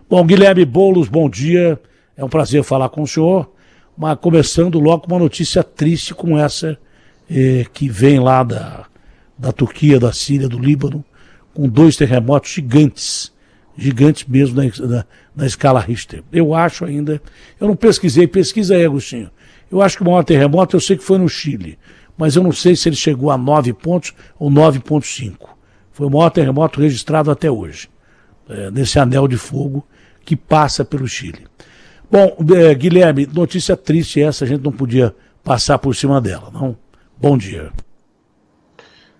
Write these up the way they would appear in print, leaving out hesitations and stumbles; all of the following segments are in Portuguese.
Bom, Guilherme Boulos, bom dia. É um prazer falar com o senhor, mas começando logo com uma notícia triste como essa, que vem lá da Turquia, da Síria, do Líbano, com 2 terremotos gigantes mesmo na escala Richter. Eu acho ainda, eu não pesquisei, pesquisa aí, Agostinho. Eu acho que o maior terremoto, eu sei que foi no Chile, mas eu não sei se ele chegou a 9 pontos ou 9,5. Foi o maior terremoto registrado até hoje, nesse anel de fogo que passa pelo Chile. Bom, Guilherme, notícia triste essa, a gente não podia passar por cima dela, não? Bom dia.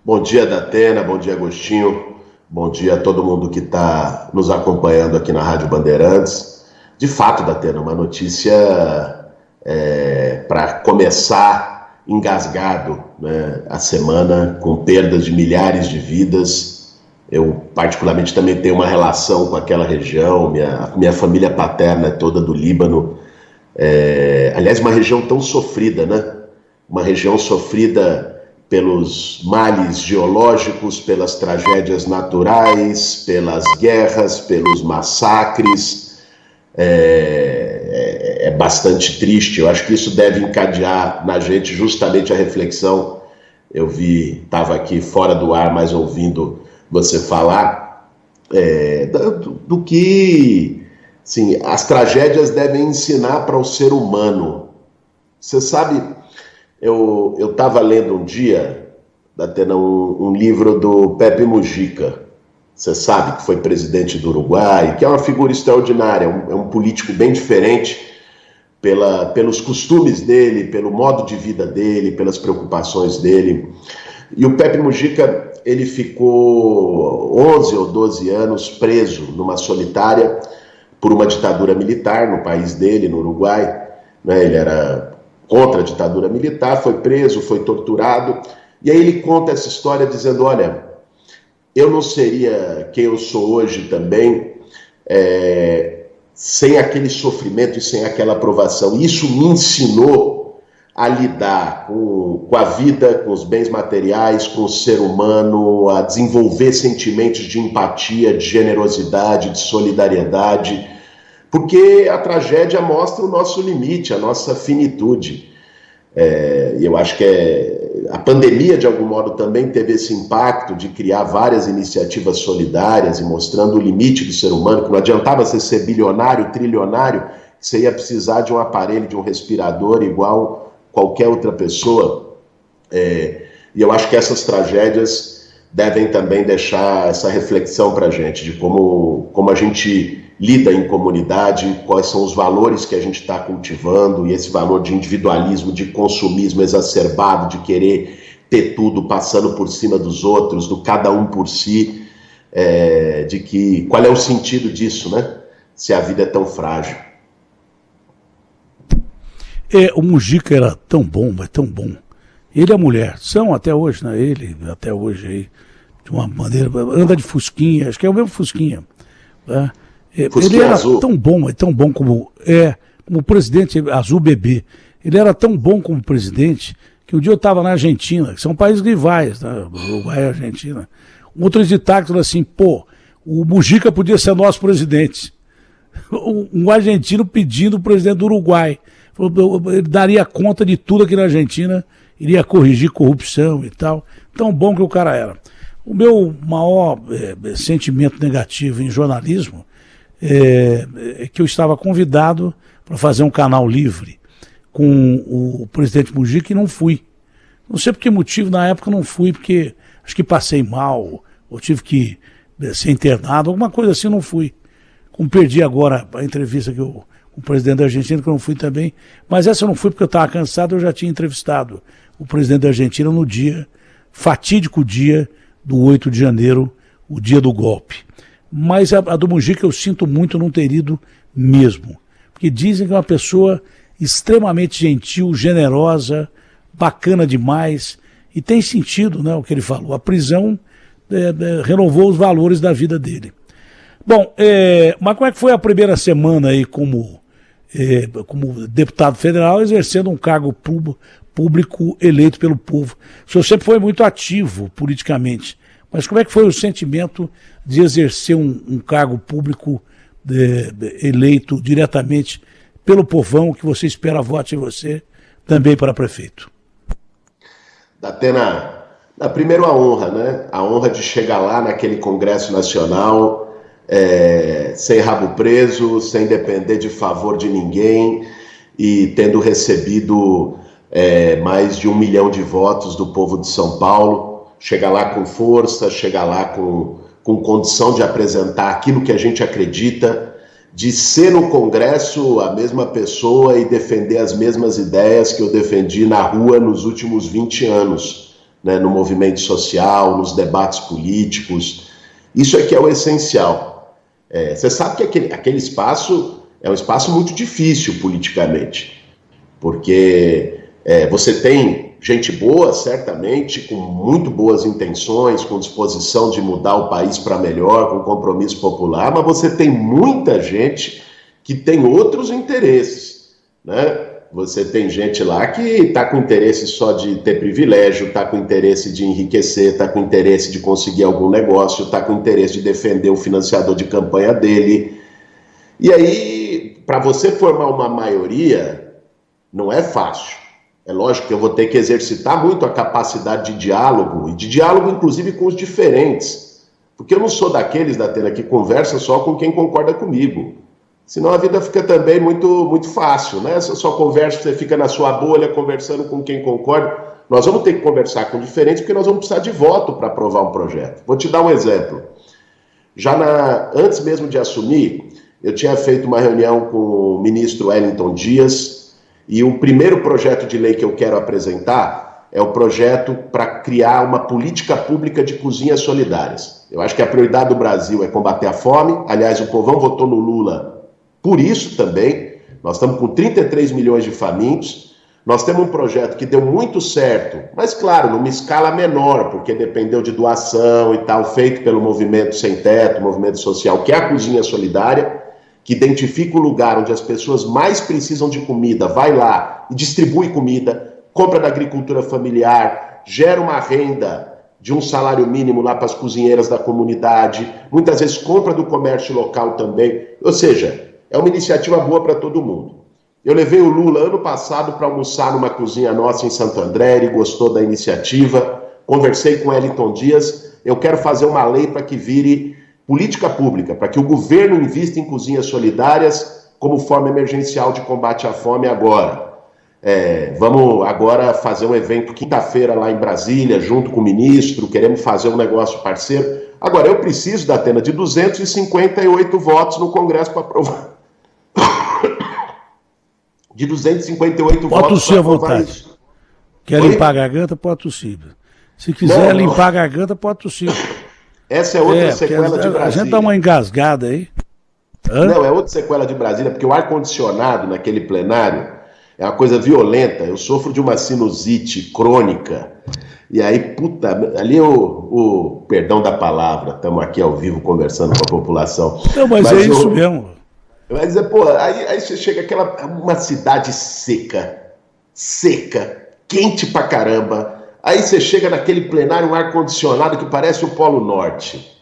Bom dia, Datena, bom dia, Agostinho, bom dia a todo mundo que está nos acompanhando aqui na Rádio Bandeirantes. De fato, Datena, uma notícia para começar engasgado, né, a semana, com perdas de milhares de vidas. Eu, particularmente, também tenho uma relação com aquela região, minha família paterna é toda do Líbano. Aliás, uma região tão sofrida, né? Uma região sofrida pelos males geológicos, pelas tragédias naturais, pelas guerras, pelos massacres. É bastante triste. Eu acho que isso deve encadear na gente justamente a reflexão. Eu estava aqui fora do ar, mas ouvindo você falar do que, assim, as tragédias devem ensinar para o ser humano. Você sabe, eu estava lendo um dia, Datena, um livro do Pepe Mujica. Você sabe que foi presidente do Uruguai, que é uma figura extraordinária, é um político bem diferente pelos costumes dele, pelo modo de vida dele, pelas preocupações dele. E o Pepe Mujica, ele ficou 11 ou 12 anos preso numa solitária por uma ditadura militar no país dele, no Uruguai, né? Ele era contra a ditadura militar, foi preso, foi torturado, e aí ele conta essa história dizendo, olha, eu não seria quem eu sou hoje também, sem aquele sofrimento e sem aquela provação. Isso me ensinou a lidar com a vida, com os bens materiais, com o ser humano, a desenvolver sentimentos de empatia, de generosidade, de solidariedade, porque a tragédia mostra o nosso limite, a nossa finitude. Eu acho que a pandemia, de algum modo, também teve esse impacto de criar várias iniciativas solidárias e mostrando o limite do ser humano, que não adiantava você ser bilionário, trilionário, que você ia precisar de um aparelho, de um respirador igual qualquer outra pessoa. E eu acho que essas tragédias devem também deixar essa reflexão para a gente, de como a gente lida em comunidade, quais são os valores que a gente está cultivando, e esse valor de individualismo, de consumismo exacerbado, de querer ter tudo passando por cima dos outros, do cada um por si, qual é o sentido disso, né? Se a vida é tão frágil. O Mujica era tão bom, mas tão bom. Ele e a mulher são até hoje, né? Ele até hoje aí, de uma maneira, anda de fusquinha, acho que é o mesmo fusquinha, né? Ele era azul. Tão bom como o presidente azul bebê. Ele era tão bom como presidente que um dia eu estava na Argentina, que são países rivais, né? Uruguai e Argentina. Um motorista de táxi falou assim, o Mujica podia ser nosso presidente. Um argentino pedindo o presidente do Uruguai. Ele daria conta de tudo aqui na Argentina, iria corrigir corrupção e tal. Tão bom que o cara era. O meu maior sentimento negativo em jornalismo é que eu estava convidado para fazer um canal livre com o presidente Mujica e não fui. Não sei por que motivo, na época não fui, porque acho que passei mal, ou tive que ser internado, alguma coisa assim, não fui. Como perdi agora a entrevista com o presidente da Argentina, que eu não fui também, mas essa eu não fui porque eu estava cansado, eu já tinha entrevistado o presidente da Argentina no fatídico dia do 8 de janeiro, o dia do golpe. Mas a do Mujica eu sinto muito não ter ido mesmo, porque dizem que é uma pessoa extremamente gentil, generosa, bacana demais, e tem sentido, né, o que ele falou. A prisão renovou os valores da vida dele. Bom, mas como é que foi a primeira semana aí como deputado federal, exercendo um cargo público eleito pelo povo? O senhor sempre foi muito ativo politicamente, mas como é que foi o sentimento de exercer um cargo público eleito diretamente pelo povão, que você espera vote em você também para prefeito? Datena, primeiro a honra, né? A honra de chegar lá naquele Congresso Nacional, sem rabo preso, sem depender de favor de ninguém e tendo recebido mais de 1 milhão de votos do povo de São Paulo. Chegar lá com força, chegar lá com condição de apresentar aquilo que a gente acredita, de ser no Congresso a mesma pessoa e defender as mesmas ideias que eu defendi na rua nos últimos 20 anos, né, no movimento social, nos debates políticos. Isso é que é o essencial. Você sabe que aquele espaço é um espaço muito difícil politicamente, porque você tem gente boa, certamente, com muito boas intenções, com disposição de mudar o país para melhor, com compromisso popular, mas você tem muita gente que tem outros interesses, né? Você tem gente lá que está com interesse só de ter privilégio, está com interesse de enriquecer, está com interesse de conseguir algum negócio, está com interesse de defender o financiador de campanha dele. E aí, para você formar uma maioria, não é fácil. É lógico que eu vou ter que exercitar muito a capacidade de diálogo, e de diálogo inclusive com os diferentes, porque eu não sou daqueles, Datena, que conversa só com quem concorda comigo, senão a vida fica também muito, muito fácil, né? Se eu só converso, você fica na sua bolha conversando com quem concorda. Nós vamos ter que conversar com diferentes, porque nós vamos precisar de voto para aprovar um projeto. Vou te dar um exemplo. Antes mesmo de assumir, eu tinha feito uma reunião com o ministro Wellington Dias, e o primeiro projeto de lei que eu quero apresentar é o projeto para criar uma política pública de cozinhas solidárias. Eu acho que a prioridade do Brasil é combater a fome. Aliás, o povão votou no Lula por isso também. Nós estamos com 33 milhões de famintos. Nós temos um projeto que deu muito certo, mas claro, numa escala menor, porque dependeu de doação e tal, feito pelo Movimento Sem Teto, movimento social, que é a Cozinha Solidária, que identifica o lugar onde as pessoas mais precisam de comida, vai lá e distribui comida, compra da agricultura familiar, gera uma renda de um salário mínimo lá para as cozinheiras da comunidade, muitas vezes compra do comércio local também, ou seja, é uma iniciativa boa para todo mundo. Eu levei o Lula ano passado para almoçar numa cozinha nossa em Santo André, ele gostou da iniciativa, conversei com Wellington Dias, eu quero fazer uma lei para que vire política pública, para que o governo invista em cozinhas solidárias como forma emergencial de combate à fome agora. Vamos agora fazer um evento quinta-feira lá em Brasília, junto com o ministro, queremos fazer um negócio parceiro. Agora, eu preciso, Datena, de 258 votos no Congresso para aprovar. De 258 pode votos para aprovar isso. Quer limpar a garganta, pode tossir. Se quiser limpar a garganta, pode tossir. Essa é outra sequela de Brasília. A gente dá uma engasgada aí. Não, é outra sequela de Brasília, porque o ar-condicionado naquele plenário é uma coisa violenta. Eu sofro de uma sinusite crônica. E aí, ali perdão da palavra, estamos aqui ao vivo conversando com a população. Não, mas é isso mesmo. Mas, aí você chega uma cidade seca, quente pra caramba. Aí você chega naquele plenário, um ar-condicionado que parece o Polo Norte.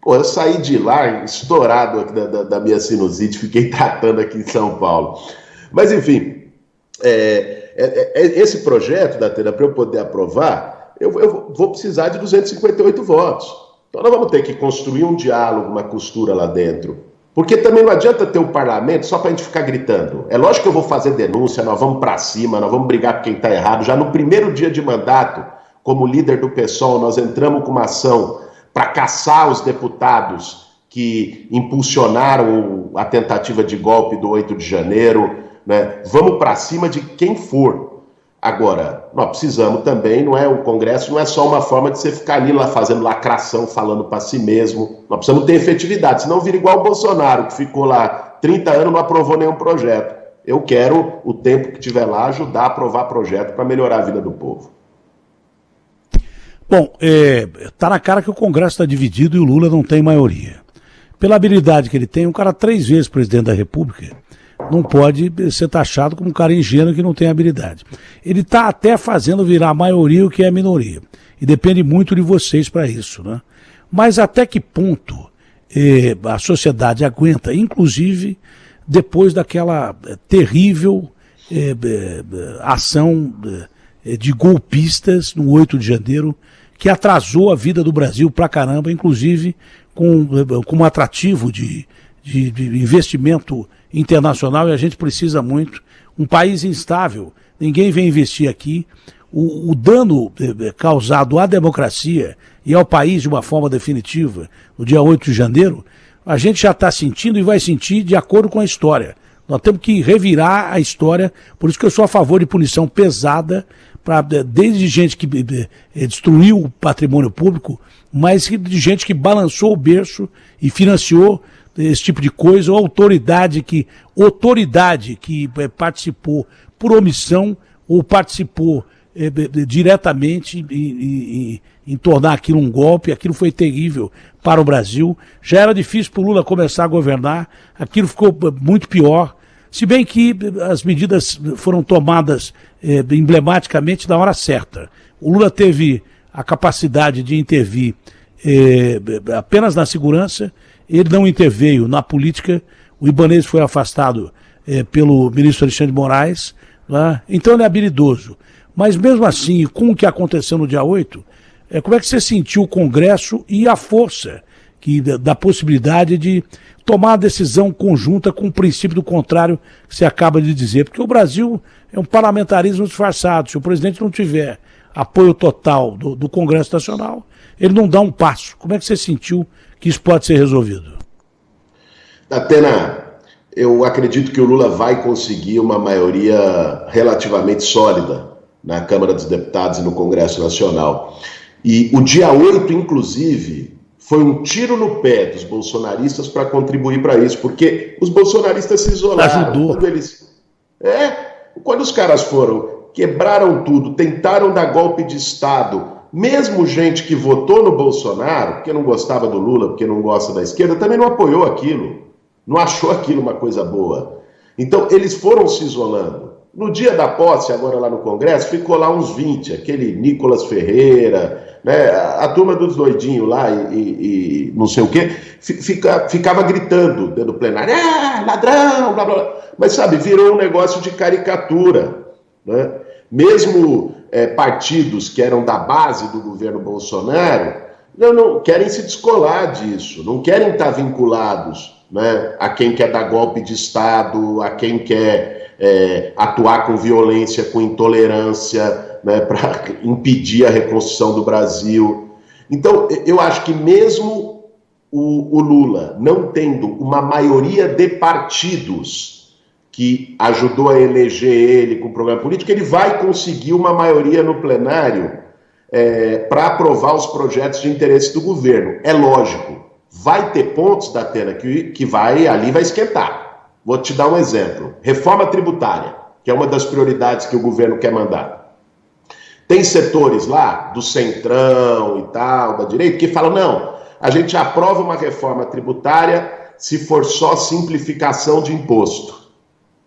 Eu saí de lá estourado aqui da minha sinusite, fiquei tratando aqui em São Paulo. Mas, enfim, esse projeto, Datena, para eu poder aprovar, eu vou precisar de 258 votos. Então nós vamos ter que construir um diálogo, uma costura lá dentro. Porque também não adianta ter um parlamento só para a gente ficar gritando. É lógico que eu vou fazer denúncia, nós vamos para cima, nós vamos brigar por quem está errado. Já no primeiro dia de mandato, como líder do PSOL, nós entramos com uma ação para caçar os deputados que impulsionaram a tentativa de golpe do 8 de janeiro. Né? Vamos para cima de quem for. Agora, nós precisamos também, o Congresso não é só uma forma de você ficar ali lá fazendo lacração, falando para si mesmo. Nós precisamos ter efetividade, senão vira igual o Bolsonaro, que ficou lá 30 anos e não aprovou nenhum projeto. Eu quero, o tempo que tiver lá, ajudar a aprovar projeto para melhorar a vida do povo. Bom, tá na cara que o Congresso está dividido e o Lula não tem maioria. Pela habilidade que ele tem, um cara 3 vezes presidente da República não pode ser taxado como um cara ingênuo que não tem habilidade. Ele está até fazendo virar a maioria o que é a minoria. E depende muito de vocês para isso, né? Mas até que ponto a sociedade aguenta, inclusive depois daquela terrível ação de golpistas no 8 de janeiro, que atrasou a vida do Brasil pra caramba, inclusive com um atrativo de investimento internacional, e a gente precisa muito. Um país instável, ninguém vem investir aqui. O dano causado à democracia e ao país de uma forma definitiva no dia 8 de janeiro, a gente já está sentindo e vai sentir de acordo com a história. Nós temos que revirar a história, por isso que eu sou a favor de punição pesada, desde gente que destruiu o patrimônio público, mas de gente que balançou o berço e financiou esse tipo de coisa, ou autoridade que participou por omissão ou participou diretamente em tornar aquilo um golpe. Aquilo foi terrível para o Brasil. Já era difícil para o Lula começar a governar, aquilo ficou muito pior, se bem que as medidas foram tomadas emblematicamente na hora certa. O Lula teve a capacidade de intervir apenas na segurança, ele não interveio na política. O Ibanez foi afastado pelo ministro Alexandre de Moraes, né? Então ele é habilidoso. Mas mesmo assim, com o que aconteceu no dia 8, como é que você sentiu o Congresso e a força da possibilidade de tomar a decisão conjunta com o princípio do contrário que você acaba de dizer? Porque o Brasil é um parlamentarismo disfarçado. Se o presidente não tiver apoio total do Congresso Nacional, ele não dá um passo. Como é que você sentiu que isso pode ser resolvido? Datena, eu acredito que o Lula vai conseguir uma maioria relativamente sólida na Câmara dos Deputados e no Congresso Nacional. E o dia 8, inclusive, foi um tiro no pé dos bolsonaristas para contribuir para isso, porque os bolsonaristas se isolaram. Ajudou. Quando os caras quebraram tudo, tentaram dar golpe de Estado, mesmo gente que votou no Bolsonaro, porque não gostava do Lula, porque não gosta da esquerda, também não apoiou aquilo, não achou aquilo uma coisa boa. Então, eles foram se isolando. No dia da posse, agora lá no Congresso, ficou lá uns 20, aquele Nicolas Ferreira, né, a turma dos doidinhos lá e não sei o quê, ficava gritando dentro do plenário, ladrão, blá, blá, blá. Mas, sabe, virou um negócio de caricatura, né? Mesmo partidos que eram da base do governo Bolsonaro, não querem se descolar disso, não querem estar vinculados, né, a quem quer dar golpe de Estado, a quem quer atuar com violência, com intolerância, né, para impedir a reconstrução do Brasil. Então, eu acho que mesmo o Lula não tendo uma maioria de partidos que ajudou a eleger ele com o programa político, ele vai conseguir uma maioria no plenário para aprovar os projetos de interesse do governo. É lógico, vai ter pontos, Datena, que ali vai esquentar. Vou te dar um exemplo. Reforma tributária, que é uma das prioridades que o governo quer mandar. Tem setores lá, do centrão e tal, da direita, que falam, não, a gente aprova uma reforma tributária se for só simplificação de imposto.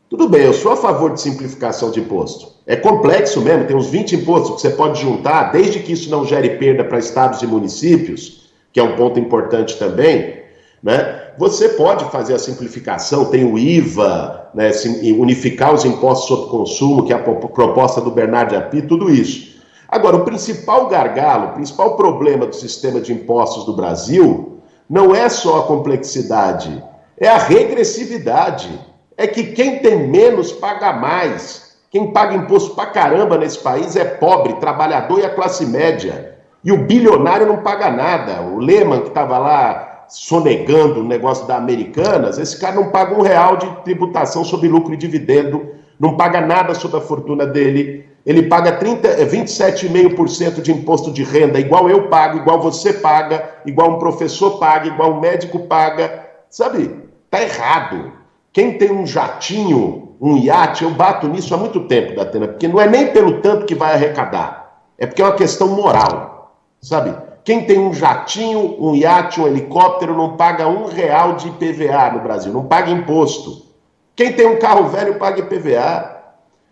Tudo bem, eu sou a favor de simplificação de imposto. É complexo mesmo, tem uns 20 impostos que você pode juntar, desde que isso não gere perda para estados e municípios, que é um ponto importante também, né? Você pode fazer a simplificação, tem o IVA, né, unificar os impostos sobre consumo, que é a proposta do Bernardo Api, tudo isso. Agora, o principal gargalo, o principal problema do sistema de impostos do Brasil não é só a complexidade, é a regressividade. É que quem tem menos paga mais. Quem paga imposto pra caramba nesse país é pobre, trabalhador e a classe média. E o bilionário não paga nada. O Lehman, que estava lá sonegando o negócio da Americanas, esse cara não paga R$1 de tributação sobre lucro e dividendo, não paga nada sobre a fortuna dele, ele paga 27,5% de imposto de renda, igual eu pago, igual você paga, igual um professor paga, igual um médico paga, sabe? Tá errado. Quem tem um jatinho, um iate, eu bato nisso há muito tempo, Datena, porque não é nem pelo tanto que vai arrecadar, é porque é uma questão moral, sabe? Quem tem um jatinho, um iate, um helicóptero, não paga R$1 de IPVA no Brasil, não paga imposto. Quem tem um carro velho paga IPVA.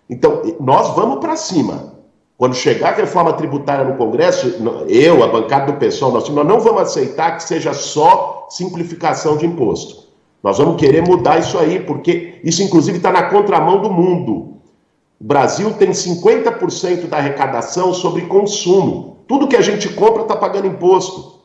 Então, nós vamos para cima. Quando chegar a reforma tributária no Congresso, eu, a bancada do PSOL, nós não vamos aceitar que seja só simplificação de imposto. Nós vamos querer mudar isso aí, porque isso, inclusive, está na contramão do mundo. O Brasil tem 50% da arrecadação sobre consumo. Tudo que a gente compra está pagando imposto.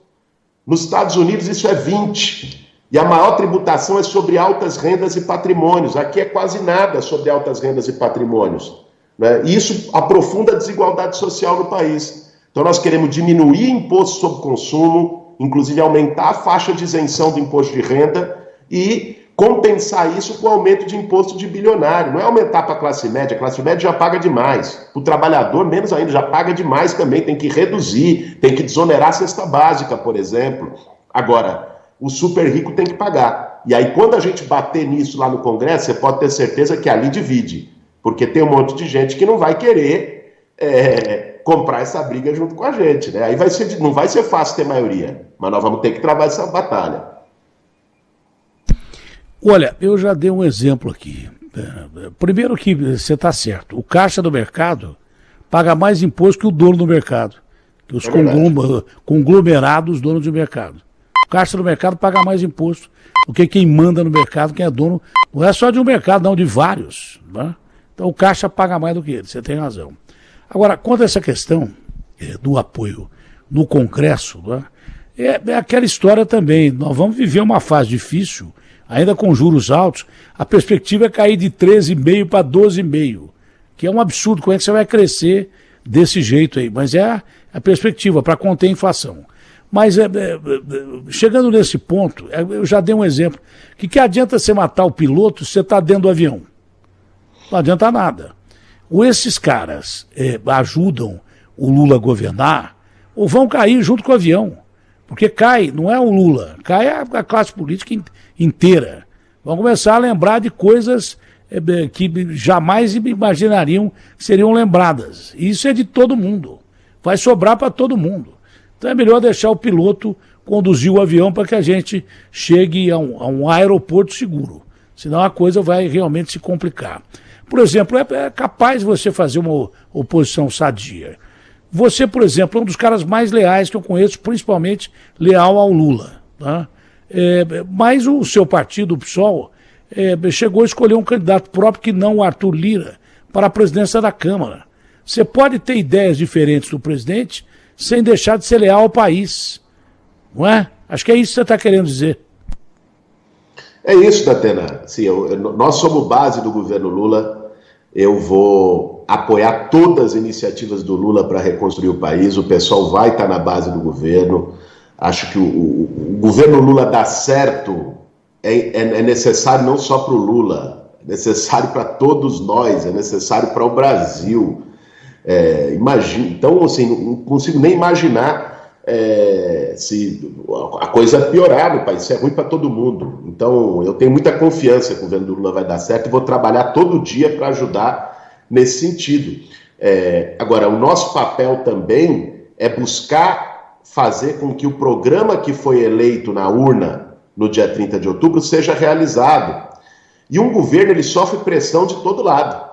Nos Estados Unidos, isso é 20%. E a maior tributação é sobre altas rendas e patrimônios. Aqui é quase nada sobre altas rendas e patrimônios. Né? E isso aprofunda a desigualdade social no país. Então nós queremos diminuir imposto sobre consumo, inclusive aumentar a faixa de isenção do imposto de renda e compensar isso com o aumento de imposto de bilionário. Não é aumentar para a classe média já paga demais. O trabalhador, menos ainda, já paga demais também, tem que reduzir, tem que desonerar a cesta básica, por exemplo. Agora, o super rico tem que pagar. E aí quando a gente bater nisso lá no Congresso, você pode ter certeza que ali divide. Porque tem um monte de gente que não vai querer comprar essa briga junto com a gente, né? Aí não vai ser fácil ter maioria, mas nós vamos ter que travar essa batalha. Olha, eu já dei um exemplo aqui. Primeiro que você está certo, o caixa do mercado paga mais imposto que o dono do mercado, que os conglomerados donos do mercado. O caixa do mercado paga mais imposto do que quem manda no mercado, quem é dono, não é só de um mercado, não, de vários, né? Então o Caixa paga mais do que ele, você tem razão. Agora, quanto a essa questão do apoio no Congresso, né, é aquela história também. Nós vamos viver uma fase difícil, ainda com juros altos. A perspectiva é cair de 13,5% para 12,5%, que é um absurdo. Como é que você vai crescer desse jeito aí? Mas é a perspectiva para conter a inflação. Mas chegando nesse ponto, eu já dei um exemplo. Que adianta você matar o piloto se você está dentro do avião? Não adianta nada. Ou esses caras ajudam o Lula a governar, ou vão cair junto com o avião. Porque cai, não é o Lula, cai a classe política inteira. Vão começar a lembrar de coisas que jamais imaginariam que seriam lembradas. E isso é de todo mundo. Vai sobrar para todo mundo. Então é melhor deixar o piloto conduzir o avião para que a gente chegue a um aeroporto seguro. Senão a coisa vai realmente se complicar. Por exemplo, é capaz de você fazer uma oposição sadia. Você, por exemplo, é um dos caras mais leais que eu conheço, principalmente leal ao Lula. Tá? Mas o seu partido, o PSOL, chegou a escolher um candidato próprio que não o Arthur Lira para a presidência da Câmara. Você pode ter ideias diferentes do presidente sem deixar de ser leal ao país. Não é? Acho que é isso que você está querendo dizer. É isso, Datena. Sim, nós somos base do governo Lula. Eu vou apoiar todas as iniciativas do Lula para reconstruir o país. O pessoal vai estar na base do governo. Acho que o governo Lula dar certo é necessário não só para o Lula, é necessário para todos nós, é necessário para o Brasil. Então, assim, não consigo nem imaginar se a coisa piorar no país. Isso é ruim para todo mundo. Então, eu tenho muita confiança que o governo do Lula vai dar certo e vou trabalhar todo dia para ajudar nesse sentido. Agora, o nosso papel também é buscar fazer com que o programa que foi eleito na urna no dia 30 de outubro seja realizado. E um governo, ele sofre pressão de todo lado.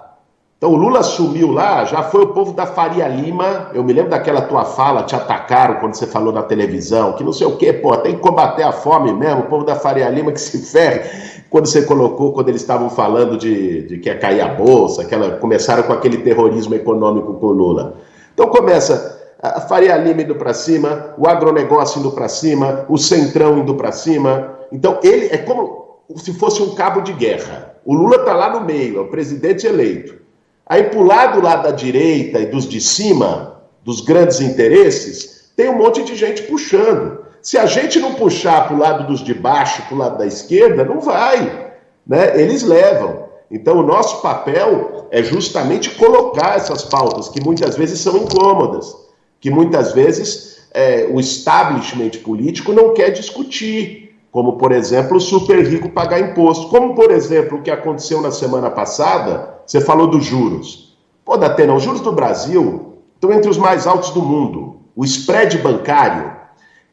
Então o Lula assumiu lá, já foi o povo da Faria Lima, eu me lembro daquela tua fala, te atacaram quando você falou na televisão, que não sei o quê, tem que combater a fome mesmo, o povo da Faria Lima que se ferre, quando você colocou, quando eles estavam falando de que ia cair a bolsa, começaram com aquele terrorismo econômico com o Lula. Então começa a Faria Lima indo para cima, o agronegócio indo para cima, o Centrão indo para cima. Então ele é como se fosse um cabo de guerra. O Lula está lá no meio, é o presidente eleito. Aí, pro lado lá da direita e dos de cima, dos grandes interesses, tem um monte de gente puxando. Se a gente não puxar pro lado dos de baixo, pro lado da esquerda, não vai, né? Eles levam. Então, o nosso papel é justamente colocar essas pautas, que muitas vezes são incômodas, que muitas vezes o establishment político não quer discutir, como, por exemplo, o super rico pagar imposto. Como, por exemplo, o que aconteceu na semana passada. Você falou dos juros. Pô, Datena, os juros do Brasil estão entre os mais altos do mundo. O spread bancário,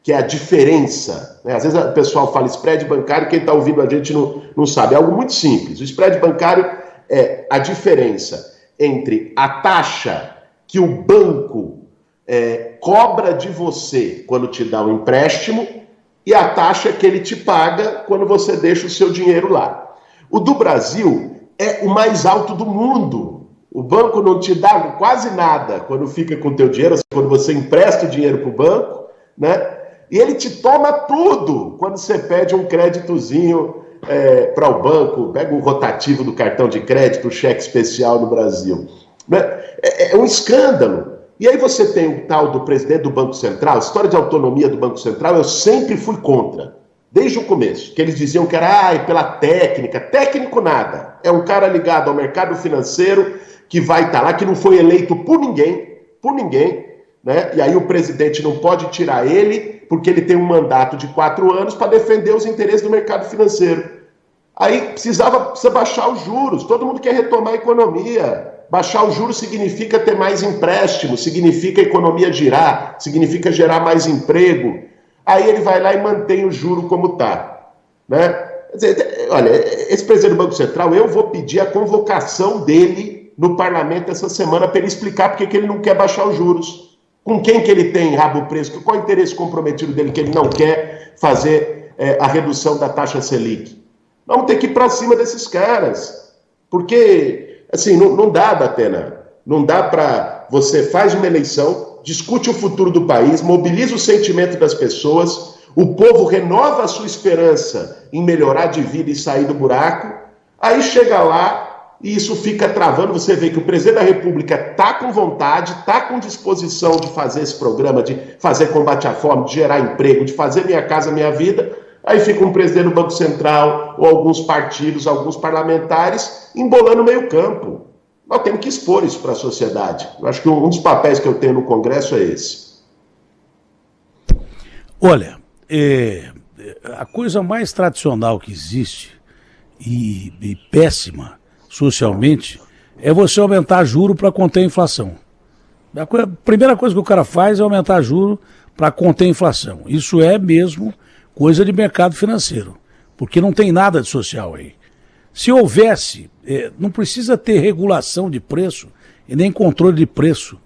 que é a diferença, né? Às vezes o pessoal fala spread bancário, quem está ouvindo a gente não sabe. É algo muito simples. O spread bancário é a diferença entre a taxa que o banco cobra de você quando te dá um empréstimo e a taxa que ele te paga quando você deixa o seu dinheiro lá. O do Brasil é o mais alto do mundo. O banco não te dá quase nada quando fica com o teu dinheiro, quando você empresta o dinheiro para o banco, né? E ele te toma tudo quando você pede um créditozinho para o banco, pega o rotativo do cartão de crédito, o cheque especial no Brasil. Né? É um escândalo. E aí você tem o tal do presidente do Banco Central, a história de autonomia do Banco Central, eu sempre fui contra, desde o começo, que eles diziam que era pela técnica, técnico nada, é um cara ligado ao mercado financeiro que vai estar lá, que não foi eleito por ninguém, né? E aí o presidente não pode tirar ele, porque ele tem um mandato de 4 anos para defender os interesses do mercado financeiro. Aí precisa baixar os juros, todo mundo quer retomar a economia. Baixar os juros significa ter mais empréstimo, significa a economia girar, significa gerar mais emprego. Aí ele vai lá e mantém o juro como está. Né? Quer dizer, olha, esse presidente do Banco Central, eu vou pedir a convocação dele no parlamento essa semana para ele explicar porque que ele não quer baixar os juros. Com quem que ele tem rabo preso? Qual é o interesse comprometido dele que ele não quer fazer a redução da taxa Selic? Vamos ter que ir para cima desses caras. Porque, assim, não dá, Datena. Não dá para... Você faz uma eleição, discute o futuro do país, mobiliza o sentimento das pessoas, o povo renova a sua esperança em melhorar de vida e sair do buraco, aí chega lá e isso fica travando. Você vê que o presidente da República está com vontade, está com disposição de fazer esse programa, de fazer combate à fome, de gerar emprego, de fazer Minha Casa Minha Vida. Aí fica um presidente do Banco Central, ou alguns partidos, alguns parlamentares, embolando o meio campo. Nós temos que expor isso para a sociedade. Eu acho que um dos papéis que eu tenho no Congresso é esse. Olha, a coisa mais tradicional que existe e péssima socialmente é você aumentar juro para conter a inflação. A primeira coisa que o cara faz é aumentar juro para conter a inflação. Isso é mesmo coisa de mercado financeiro, porque não tem nada de social aí. Se houvesse, não precisa ter regulação de preço e nem controle de preço.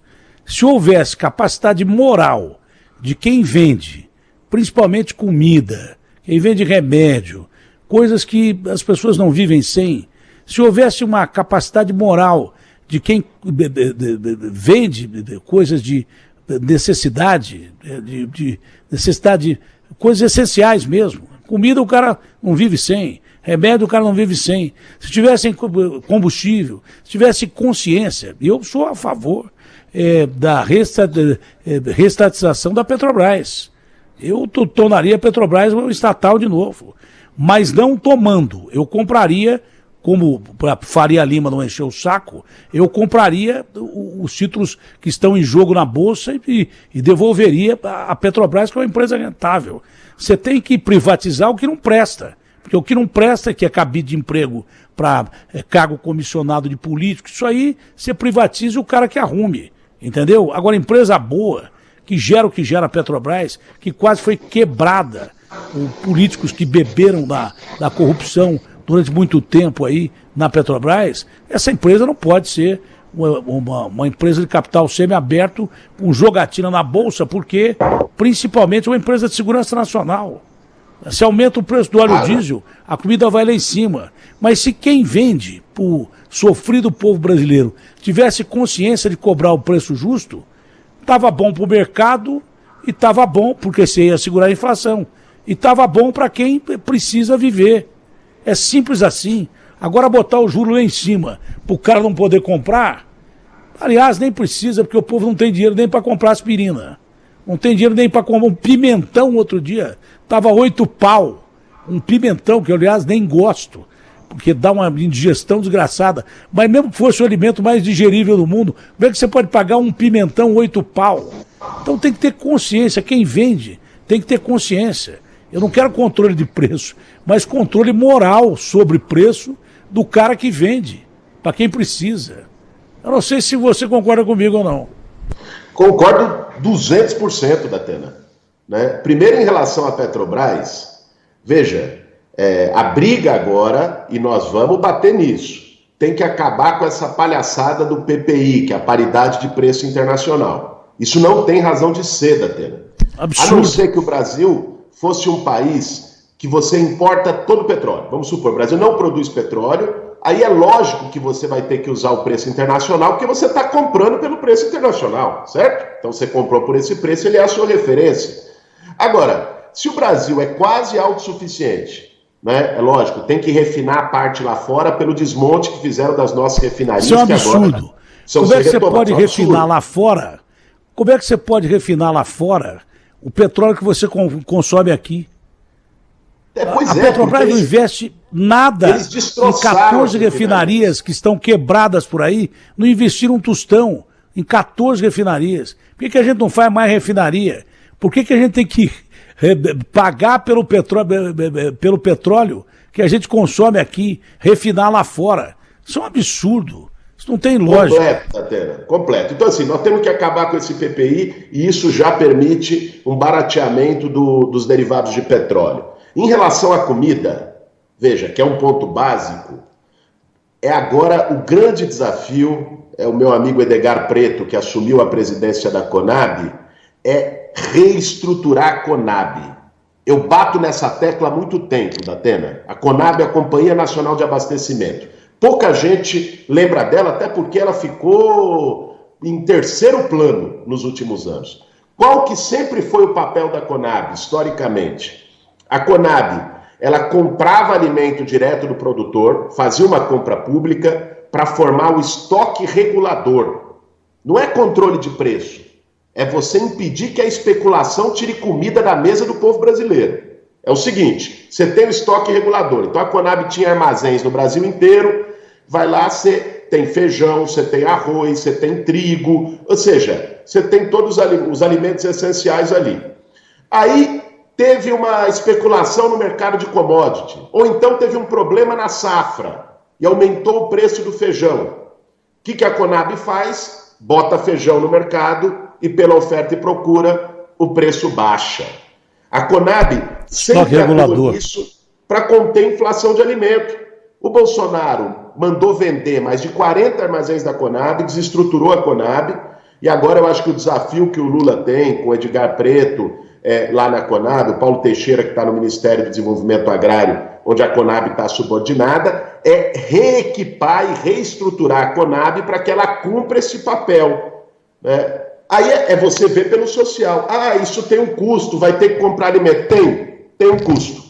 Se houvesse capacidade moral de quem vende, principalmente comida, quem vende remédio, coisas que as pessoas não vivem sem, se houvesse uma capacidade moral de quem vende coisas de necessidade, de necessidade, coisas essenciais mesmo. Comida o cara não vive sem, remédio o cara não vive sem. Se tivesse combustível, se tivesse consciência, e eu sou a favor da reestatização da Petrobras. Eu tornaria a Petrobras um estatal de novo, mas não tomando. Eu compraria, como para Faria Lima não encher o saco, eu compraria os títulos que estão em jogo na Bolsa e devolveria a Petrobras, que é uma empresa rentável. Você tem que privatizar o que não presta, porque o que não presta, que é cabide de emprego para cargo comissionado de político, isso aí você privatiza o cara que arrume, entendeu? Agora, empresa boa, que gera o que gera a Petrobras, que quase foi quebrada, políticos que beberam da corrupção durante muito tempo aí na Petrobras, essa empresa não pode ser uma empresa de capital semiaberto com jogatina na Bolsa, porque principalmente é uma empresa de segurança nacional. Se aumenta o preço do óleo diesel, a comida vai lá em cima. Mas se quem vende para o sofrido povo brasileiro tivesse consciência de cobrar o preço justo, estava bom para o mercado e estava bom porque você ia segurar a inflação. E estava bom para quem precisa viver. É simples assim. Agora botar o juro lá em cima para o cara não poder comprar, aliás, nem precisa, porque o povo não tem dinheiro nem para comprar aspirina. Não tem dinheiro nem para comprar um pimentão. Outro dia estava 8 pau. Um pimentão, que eu, aliás, nem gosto, porque dá uma indigestão desgraçada. Mas mesmo que fosse o alimento mais digerível do mundo, como é que você pode pagar um pimentão 8 pau? Então tem que ter consciência. Quem vende tem que ter consciência. Eu não quero controle de preço, mas controle moral sobre preço do cara que vende, para quem precisa. Eu não sei se você concorda comigo ou não. Concordo 200%, Datena. Né? Primeiro, em relação à Petrobras, veja, a briga agora, e nós vamos bater nisso, tem que acabar com essa palhaçada do PPI, que é a paridade de preço internacional. Isso não tem razão de ser, Datena. Absurdo. A não ser que o Brasil fosse um país que você importa todo o petróleo. Vamos supor, o Brasil não produz petróleo, aí é lógico que você vai ter que usar o preço internacional, porque você está comprando pelo preço internacional, certo? Então você comprou por esse preço, ele é a sua referência. Agora, se o Brasil é quase autossuficiente, né? É lógico, tem que refinar a parte lá fora pelo desmonte que fizeram das nossas refinarias. Isso é um absurdo. Como é que você pode refinar lá fora? Como é que você pode refinar lá fora o petróleo que você consome aqui? A Petrobras não investe nada em 14 refinarias que estão quebradas por aí, não investiram um tostão em 14 refinarias. Por que a gente não faz mais refinaria? Por que a gente tem que pagar pelo petróleo que a gente consome aqui, refinar lá fora? Isso é um absurdo. Isso não tem lógica. Completo, Datena, completo. Então, assim, nós temos que acabar com esse PPI e isso já permite um barateamento dos derivados de petróleo. Em relação à comida, veja, que é um ponto básico, é agora o grande desafio, é o meu amigo Edgar Preto, que assumiu a presidência da Conab, é reestruturar a Conab. Eu bato nessa tecla há muito tempo, Datena. A Conab é a Companhia Nacional de Abastecimento. Pouca gente lembra dela, até porque ela ficou em terceiro plano nos últimos anos. Qual que sempre foi o papel da Conab, historicamente? A Conab, ela comprava alimento direto do produtor, fazia uma compra pública para formar o estoque regulador. Não é controle de preço, é você impedir que a especulação tire comida da mesa do povo brasileiro. É o seguinte, você tem o estoque regulador, então a Conab tinha armazéns no Brasil inteiro, vai lá, você tem feijão, você tem arroz, você tem trigo, ou seja, você tem todos os alimentos essenciais ali. Aí teve uma especulação no mercado de commodity, ou então teve um problema na safra e aumentou o preço do feijão. O que a Conab faz? Bota feijão no mercado e pela oferta e procura o preço baixa. A Conab sempre atua nisso para conter a inflação de alimento. O Bolsonaro mandou vender mais de 40 armazéns da Conab, desestruturou a Conab, e agora eu acho que o desafio que o Lula tem com o Edgar Preto, lá na Conab, o Paulo Teixeira, que está no Ministério do Desenvolvimento Agrário, onde a Conab está subordinada, é reequipar e reestruturar a Conab para que ela cumpra esse papel, né? Aí é você ver pelo social. Ah, isso tem um custo, vai ter que comprar alimento. Tem um custo.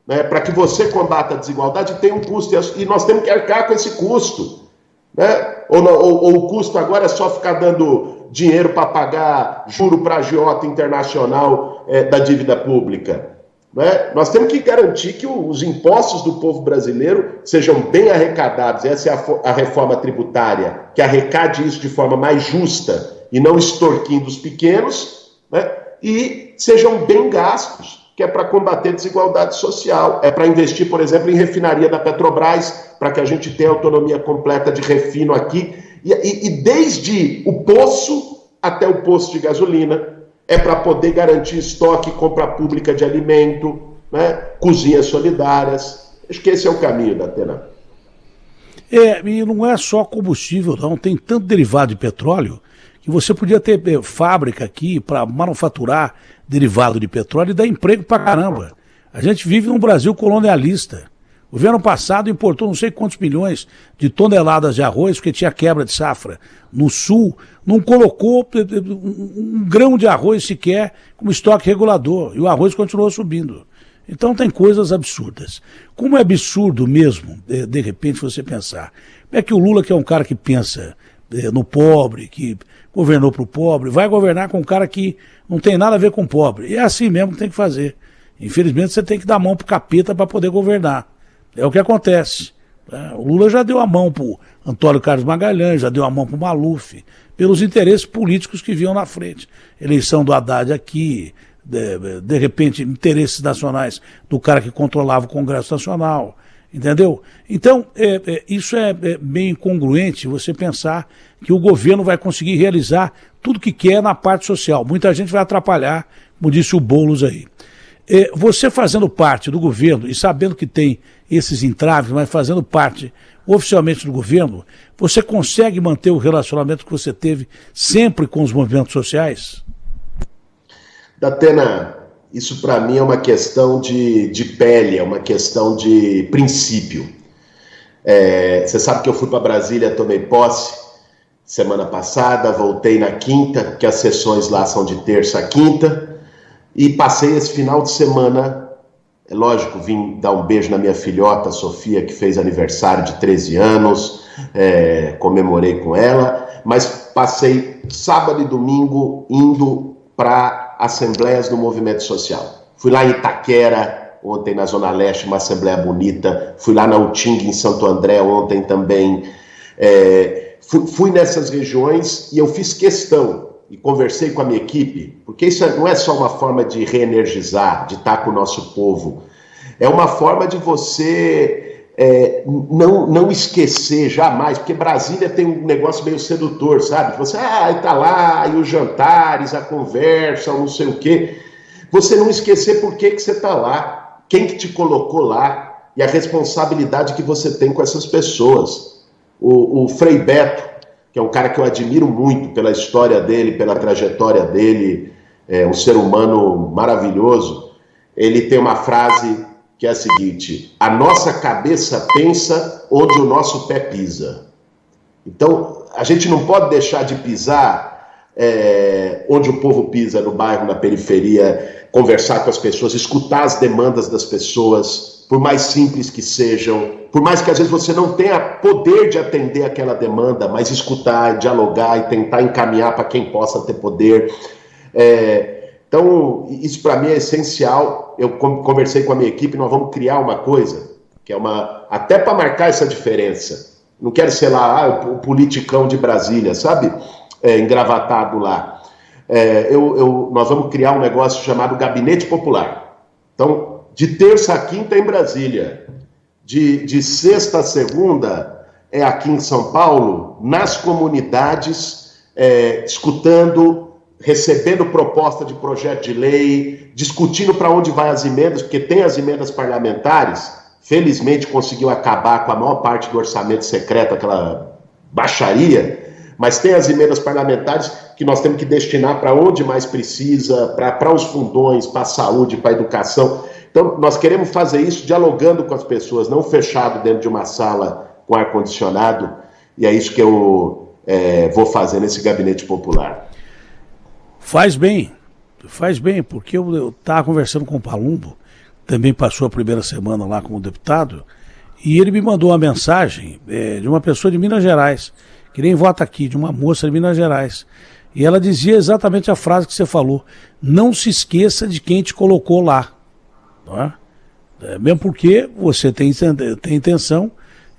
Né? Para que você combata a desigualdade, tem um custo. E nós temos que arcar com esse custo. Né? Ou o custo agora é só ficar dando dinheiro para pagar juro para a agiota internacional da dívida pública. Né? Nós temos que garantir que os impostos do povo brasileiro sejam bem arrecadados. Essa é a reforma tributária, que arrecade isso de forma mais justa e não extorquindo os pequenos, né? E sejam bem gastos, que é para combater a desigualdade social, é para investir, por exemplo, em refinaria da Petrobras, para que a gente tenha autonomia completa de refino aqui, e desde o poço até o posto de gasolina, é para poder garantir estoque e compra pública de alimento, né? Cozinhas solidárias. Acho que esse é o caminho, Datena. E não é só combustível, não, tem tanto derivado de petróleo que você podia ter fábrica aqui para manufaturar derivado de petróleo e dar emprego para caramba. A gente vive num Brasil colonialista. O governo passado importou não sei quantos milhões de toneladas de arroz, porque tinha quebra de safra. No sul, não colocou um grão de arroz sequer como estoque regulador, e o arroz continuou subindo. Então tem coisas absurdas. Como é absurdo mesmo, de repente, você pensar. É que o Lula, que é um cara que pensa no pobre, que governou para o pobre, vai governar com um cara que não tem nada a ver com o pobre. E é assim mesmo que tem que fazer. Infelizmente você tem que dar a mão pro capeta para poder governar. É o que acontece. O Lula já deu a mão pro Antônio Carlos Magalhães, já deu a mão pro Maluf, pelos interesses políticos que vinham na frente. Eleição do Haddad aqui, de repente interesses nacionais do cara que controlava o Congresso Nacional. Entendeu? Então, isso é bem incongruente você pensar que o governo vai conseguir realizar tudo que quer na parte social. Muita gente vai atrapalhar, como disse o Boulos aí. Você fazendo parte do governo e sabendo que tem esses entraves, mas fazendo parte oficialmente do governo, você consegue manter o relacionamento que você teve sempre com os movimentos sociais? Datena, isso para mim é uma questão de pele, é uma questão de princípio. Você sabe que eu fui para Brasília, tomei posse semana passada, voltei na quinta, porque as sessões lá são de terça a quinta, e passei esse final de semana, é lógico, vim dar um beijo na minha filhota, Sofia, que fez aniversário de 13 anos, comemorei com ela, mas passei sábado e domingo indo para assembleias do movimento social. Fui lá em Itaquera, ontem na Zona Leste, uma assembleia bonita, fui lá na Utinga, em Santo André, ontem também. Fui nessas regiões e eu fiz questão e conversei com a minha equipe, porque isso não é só uma forma de reenergizar, de estar com o nosso povo, é uma forma de você não esquecer jamais, porque Brasília tem um negócio meio sedutor, sabe? Você tá lá, e os jantares, a conversa, não sei o quê. Você não esquecer por que você está lá, quem que te colocou lá e a responsabilidade que você tem com essas pessoas. O Frei Beto, que é um cara que eu admiro muito pela história dele, pela trajetória dele, um ser humano maravilhoso, ele tem uma frase que é a seguinte: a nossa cabeça pensa onde o nosso pé pisa. Então, a gente não pode deixar de pisar onde o povo pisa, no bairro, na periferia, conversar com as pessoas, escutar as demandas das pessoas, por mais simples que sejam, por mais que às vezes você não tenha poder de atender aquela demanda, mas escutar, dialogar e tentar encaminhar para quem possa ter poder. Então, isso para mim é essencial. Eu conversei com a minha equipe, nós vamos criar uma coisa, que é até para marcar essa diferença. Não quero ser lá o politicão de Brasília, sabe? Engravatado lá. Nós vamos criar um negócio chamado Gabinete Popular. Então, de terça a quinta em Brasília, de sexta a segunda aqui em São Paulo, nas comunidades, escutando, recebendo proposta de projeto de lei, discutindo para onde vai as emendas, porque tem as emendas parlamentares, felizmente conseguiu acabar com a maior parte do orçamento secreto, aquela baixaria, mas tem as emendas parlamentares que nós temos que destinar para onde mais precisa, para os fundões, para a saúde, para a educação. Então, nós queremos fazer isso dialogando com as pessoas, não fechado dentro de uma sala com ar-condicionado, e é isso que eu vou fazer nesse gabinete popular. Faz bem, porque eu estava conversando com o Palumbo, também passou a primeira semana lá como deputado, e ele me mandou uma mensagem de uma pessoa de Minas Gerais, que nem vota aqui, de uma moça de Minas Gerais, e ela dizia exatamente a frase que você falou: não se esqueça de quem te colocou lá. Não é? Mesmo porque você tem intenção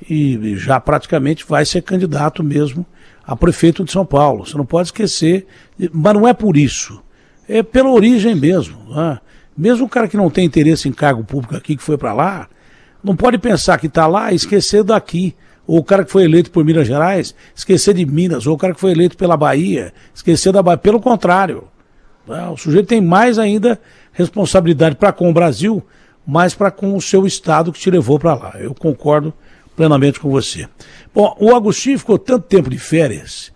e já praticamente vai ser candidato mesmo a prefeito de São Paulo. Você não pode esquecer, mas não é por isso, é pela origem mesmo. Não é? Mesmo o cara que não tem interesse em cargo público aqui, que foi para lá, não pode pensar que está lá e esquecer daqui. Ou o cara que foi eleito por Minas Gerais, esquecer de Minas. Ou o cara que foi eleito pela Bahia, esquecer da Bahia. Pelo contrário, o sujeito tem mais ainda responsabilidade para com o Brasil, mas para com o seu estado que te levou para lá. Eu concordo plenamente com você. Bom, o Agostinho ficou tanto tempo de férias,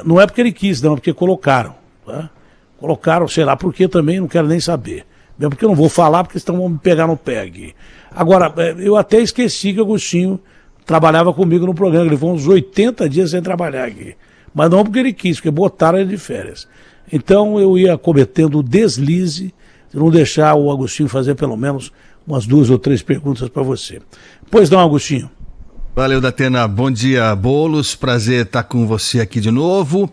não é porque ele quis, não, é porque colocaram. Tá? Colocaram, sei lá por que também, não quero nem saber. Mesmo porque eu não vou falar, porque senão vão me pegar no pé aqui. Agora, eu até esqueci que o Agostinho trabalhava comigo no programa, ele foi uns 80 dias sem trabalhar aqui. Mas não porque ele quis, porque botaram ele de férias. Então eu ia cometendo o deslize de não deixar o Agostinho fazer pelo menos umas 2 ou 3 perguntas para você. Pois não, Agostinho. Valeu, Datena. Bom dia, Boulos. Prazer estar com você aqui de novo.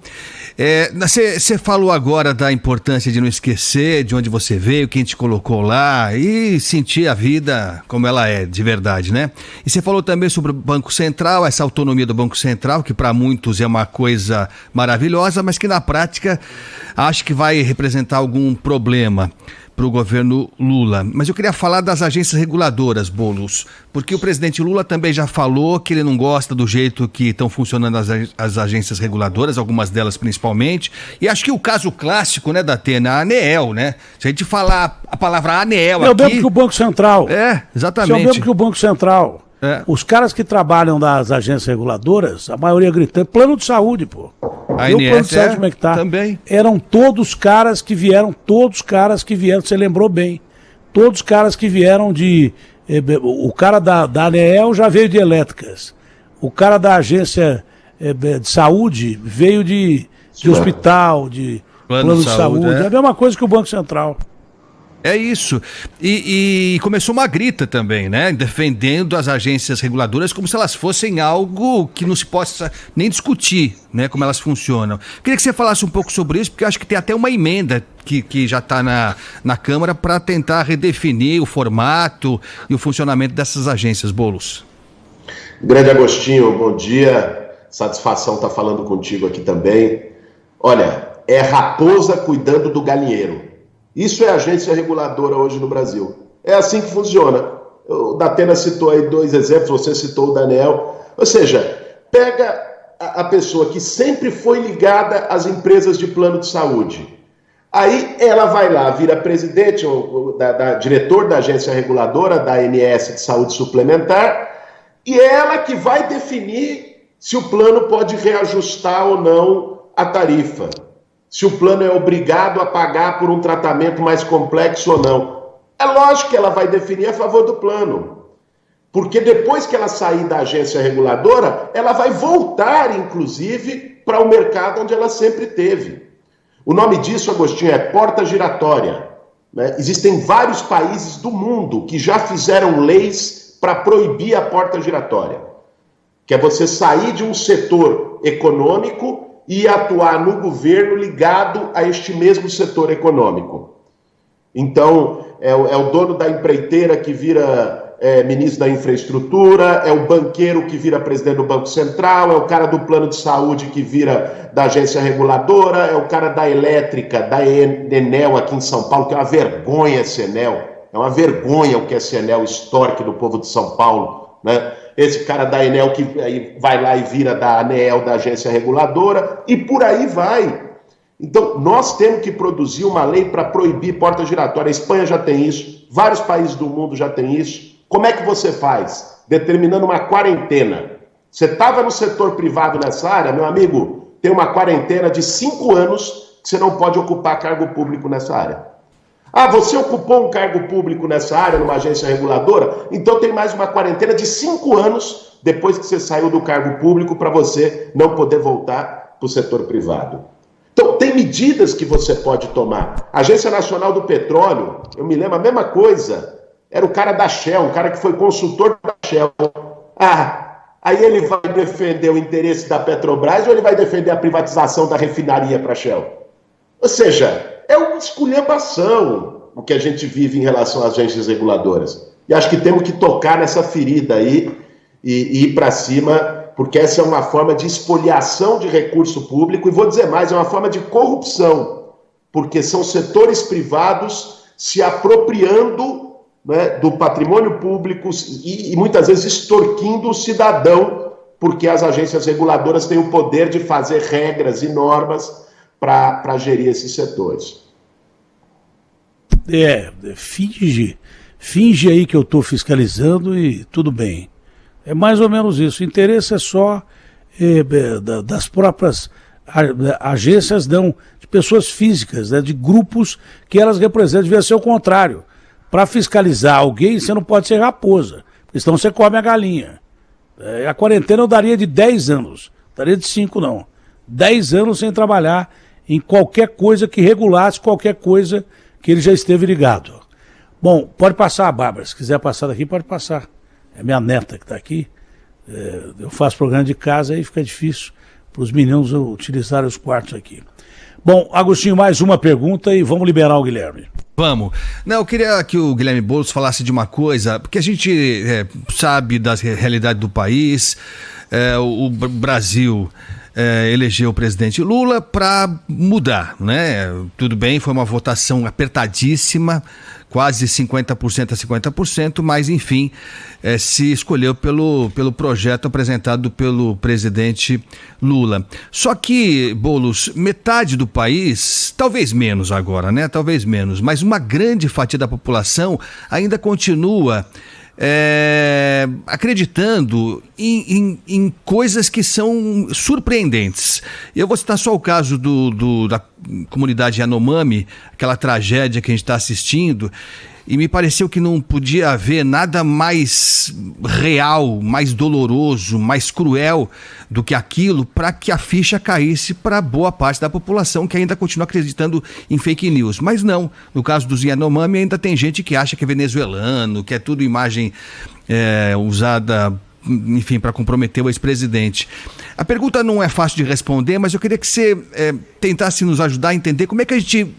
Você falou agora da importância de não esquecer de onde você veio, quem te colocou lá e sentir a vida como ela é, de verdade, né? E você falou também sobre o Banco Central, essa autonomia do Banco Central, que para muitos é uma coisa maravilhosa, mas que na prática acho que vai representar algum problema. para o governo Lula. Mas eu queria falar das agências reguladoras, Boulos, porque o presidente Lula também já falou que ele não gosta do jeito que estão funcionando as agências reguladoras, algumas delas principalmente, e acho que o caso clássico, né, Datena, a ANEEL, né? Se a gente falar a palavra ANEEL aqui... É o mesmo que o Banco Central. Exatamente. É o mesmo que o Banco Central. Os caras que trabalham das agências reguladoras, a maioria gritando, plano de saúde, pô. A o plano de saúde, como é que tá? Também. Eram todos caras que vieram, você lembrou bem, todos caras que vieram de... O cara da ANEEL já veio de elétricas. O cara da agência de saúde veio de hospital, de plano de saúde. É a mesma coisa que o Banco Central. É isso. E começou uma grita também, né? Defendendo as agências reguladoras como se elas fossem algo que não se possa nem discutir, né? Como elas funcionam. Queria que você falasse um pouco sobre isso, porque eu acho que tem até uma emenda que já está na Câmara para tentar redefinir o formato e o funcionamento dessas agências, Boulos. Grande Agostinho, bom dia. Satisfação estar falando contigo aqui também. Olha, é raposa cuidando do galinheiro. Isso é agência reguladora hoje no Brasil. É assim que funciona. O Datena citou aí 2 exemplos, você citou o da ANEEL. Ou seja, pega a pessoa que sempre foi ligada às empresas de plano de saúde. Aí ela vai lá, vira presidente, diretor da agência reguladora, da ANS de saúde suplementar, e é ela que vai definir se o plano pode reajustar ou não a tarifa. Se o plano é obrigado a pagar por um tratamento mais complexo ou não. É lógico que ela vai definir a favor do plano. Porque depois que ela sair da agência reguladora, ela vai voltar, inclusive, para o mercado onde ela sempre teve. O nome disso, Agostinho, é porta giratória. Né? Existem vários países do mundo que já fizeram leis para proibir a porta giratória. Que é você sair de um setor econômico e atuar no governo ligado a este mesmo setor econômico. Então, é o dono da empreiteira que vira ministro da infraestrutura, é o banqueiro que vira presidente do Banco Central, é o cara do plano de saúde que vira da agência reguladora, é o cara da elétrica, da Enel aqui em São Paulo, que é uma vergonha esse Enel, é uma vergonha o que esse Enel histórico do povo de São Paulo, né? Esse cara da Enel que aí vai lá e vira da ANEEL, da agência reguladora, e por aí vai. Então, nós temos que produzir uma lei para proibir porta giratória. A Espanha já tem isso, vários países do mundo já tem isso. Como é que você faz? Determinando uma quarentena. Você estava no setor privado nessa área, meu amigo, tem uma quarentena de 5 anos que você não pode ocupar cargo público nessa área. Ah, você ocupou um cargo público nessa área, numa agência reguladora, então tem mais uma quarentena de 5 anos depois que você saiu do cargo público para você não poder voltar para o setor privado. Então, tem medidas que você pode tomar. A Agência Nacional do Petróleo, eu me lembro a mesma coisa, era o cara da Shell, um cara que foi consultor da Shell. Aí ele vai defender o interesse da Petrobras ou ele vai defender a privatização da refinaria para a Shell? Ou seja, é uma esculhambação o que a gente vive em relação às agências reguladoras. E acho que temos que tocar nessa ferida aí e ir para cima, porque essa é uma forma de espoliação de recurso público, e vou dizer mais, é uma forma de corrupção, porque são setores privados se apropriando, né, do patrimônio público e muitas vezes extorquindo o cidadão, porque as agências reguladoras têm o poder de fazer regras e normas para gerir esses setores. Finge aí que eu estou fiscalizando e tudo bem. É mais ou menos isso. O interesse é só das próprias agências, não, de pessoas físicas, né, de grupos que elas representam. Devia ser o contrário. Para fiscalizar alguém, você não pode ser raposa, porque senão você come a galinha. A quarentena eu daria de 10 anos, daria de 5 não. 10 anos sem trabalhar em qualquer coisa que regulasse qualquer coisa que ele já esteve ligado. Bom, pode passar, Bárbara, se quiser passar daqui, pode passar. É minha neta que está aqui. Eu faço programa de casa e fica difícil para os meninos utilizarem os quartos aqui. Bom, Agostinho, mais uma pergunta e vamos liberar o Guilherme. Vamos. Não, eu queria que o Guilherme Boulos falasse de uma coisa, porque a gente sabe da realidade do país, o Brasil elegeu o presidente Lula para mudar, né? Tudo bem, foi uma votação apertadíssima, quase 50% a 50%, mas enfim, se escolheu pelo projeto apresentado pelo presidente Lula. Só que, Boulos, metade do país, talvez menos agora, né? Talvez menos, mas uma grande fatia da população ainda continua acreditando em coisas que são surpreendentes. Eu vou citar só o caso da comunidade Yanomami, aquela tragédia que a gente está assistindo, e me pareceu que não podia haver nada mais real, mais doloroso, mais cruel do que aquilo para que a ficha caísse para boa parte da população que ainda continua acreditando em fake news. Mas não, no caso dos Yanomami ainda tem gente que acha que é venezuelano, que é tudo imagem usada, enfim, para comprometer o ex-presidente. A pergunta não é fácil de responder, mas eu queria que você tentasse nos ajudar a entender como é que a gente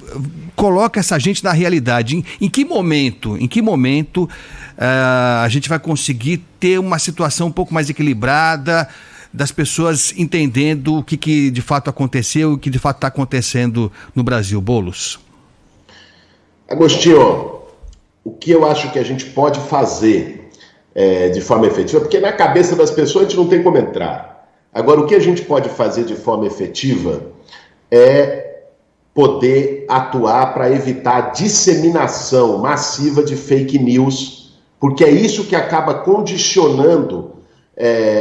coloca essa gente na realidade. Em que momento a gente vai conseguir ter uma situação um pouco mais equilibrada, das pessoas entendendo o que de fato aconteceu e o que de fato está acontecendo no Brasil? Boulos. Agostinho, o que eu acho que a gente pode fazer de forma efetiva, porque na cabeça das pessoas a gente não tem como entrar. Agora, o que a gente pode fazer de forma efetiva é poder atuar para evitar a disseminação massiva de fake news, porque é isso que acaba condicionando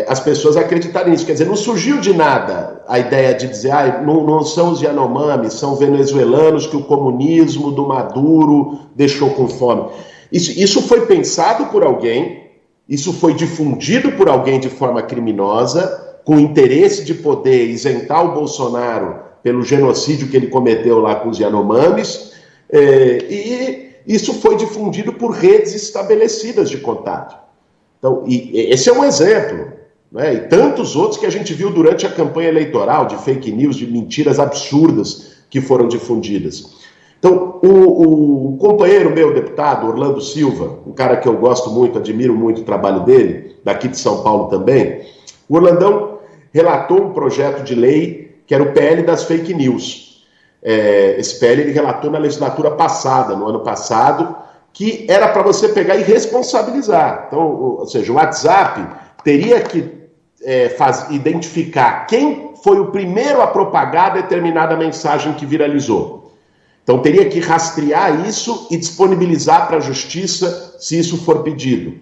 as pessoas a acreditarem nisso. Quer dizer, não surgiu de nada a ideia de dizer, não são os Yanomami, são venezuelanos que o comunismo do Maduro deixou com fome. Isso foi pensado por alguém, isso foi difundido por alguém de forma criminosa, com interesse de poder isentar o Bolsonaro pelo genocídio que ele cometeu lá com os Yanomamis, e isso foi difundido por redes estabelecidas de contato. Então, esse é um exemplo, né? E tantos outros que a gente viu durante a campanha eleitoral, de fake news, de mentiras absurdas que foram difundidas. Então, o companheiro meu, deputado Orlando Silva, um cara que eu gosto muito, admiro muito o trabalho dele, daqui de São Paulo também, o Orlandão relatou um projeto de lei que era o PL das fake news. Esse PL ele relatou na legislatura passada, no ano passado, que era para você pegar e responsabilizar. Então, ou seja, o WhatsApp teria que identificar quem foi o primeiro a propagar determinada mensagem que viralizou. Então, teria que rastrear isso e disponibilizar para a justiça se isso for pedido.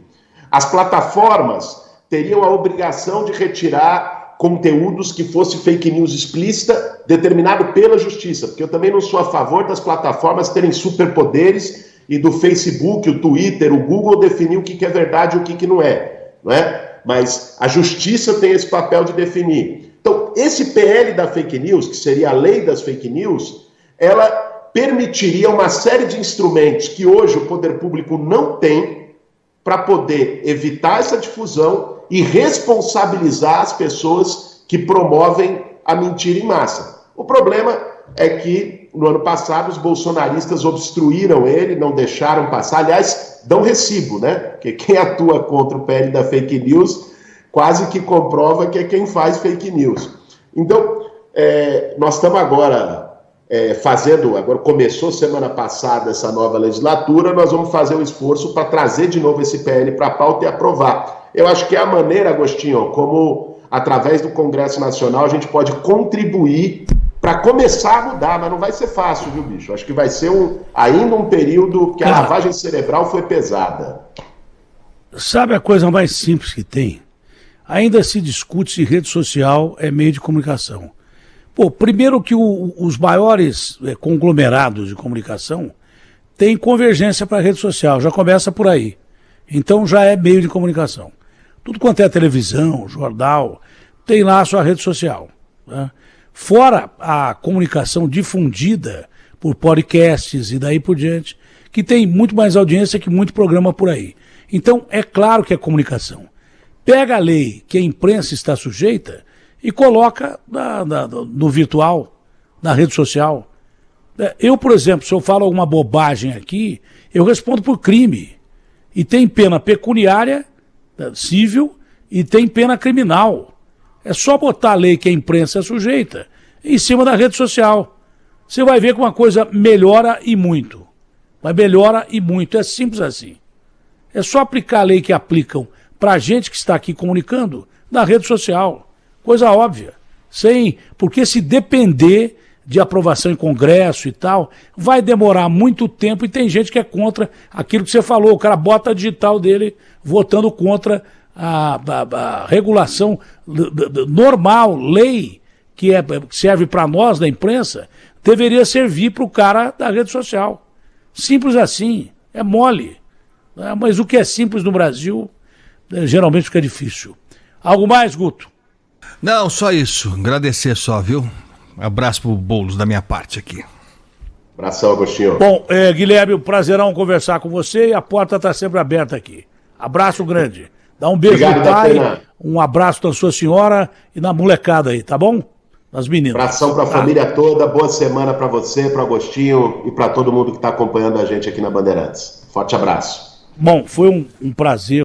As plataformas teriam a obrigação de retirar conteúdos que fosse fake news explícita, determinado pela justiça, porque eu também não sou a favor das plataformas terem superpoderes e do Facebook, o Twitter, o Google definir o que é verdade e o que não é, não é? Mas a justiça tem esse papel de definir. Então, esse PL da fake news, que seria a lei das fake news, ela permitiria uma série de instrumentos que hoje o poder público não tem para poder evitar essa difusão e responsabilizar as pessoas que promovem a mentira em massa. O problema é que, no ano passado, os bolsonaristas obstruíram ele, não deixaram passar. Aliás, dão recibo, né? Porque quem atua contra o PL da fake news quase que comprova que é quem faz fake news. Então, nós estamos agora agora começou semana passada essa nova legislatura, nós vamos fazer um esforço para trazer de novo esse PL para a pauta e aprovar. Eu acho que é a maneira, Agostinho, como através do Congresso Nacional a gente pode contribuir para começar a mudar, mas não vai ser fácil, viu, bicho? Acho que vai ser ainda um período que a lavagem cerebral foi pesada. Sabe a coisa mais simples que tem? Ainda se discute se rede social é meio de comunicação. Pô, primeiro que os maiores conglomerados de comunicação têm convergência para a rede social, já começa por aí. Então já é meio de comunicação. Tudo quanto é televisão, jornal, tem lá a sua rede social, né? Fora a comunicação difundida por podcasts e daí por diante, que tem muito mais audiência que muito programa por aí. Então é claro que é comunicação. Pega a lei que a imprensa está sujeita e coloca no virtual, na rede social. Eu, por exemplo, se eu falo alguma bobagem aqui, eu respondo por crime. E tem pena pecuniária, civil, e tem pena criminal. É só botar a lei que a imprensa é sujeita em cima da rede social. Você vai ver que uma coisa melhora e muito. Mas melhora e muito, é simples assim. É só aplicar a lei que aplicam para a gente que está aqui comunicando na rede social. Coisa óbvia. Porque se depender de aprovação em Congresso e tal, vai demorar muito tempo e tem gente que é contra aquilo que você falou. O cara bota a digital dele votando contra a regulação normal, lei, que serve para nós da imprensa, deveria servir para o cara da rede social. Simples assim, é mole. Mas o que é simples no Brasil, geralmente fica difícil. Algo mais, Guto? Não, só isso. Agradecer só, viu? Abraço pro Boulos da minha parte aqui. Abração, Agostinho. Bom, Guilherme, um prazerão conversar com você e a porta está sempre aberta aqui. Abraço grande. Dá um beijo Obrigado, no pai, Datena. um abraço da sua senhora e na molecada aí, tá bom? Nas meninas. Abração para a família toda, boa semana para você, para Agostinho e para todo mundo que está acompanhando a gente aqui na Bandeirantes. Forte abraço. Bom, foi um prazer.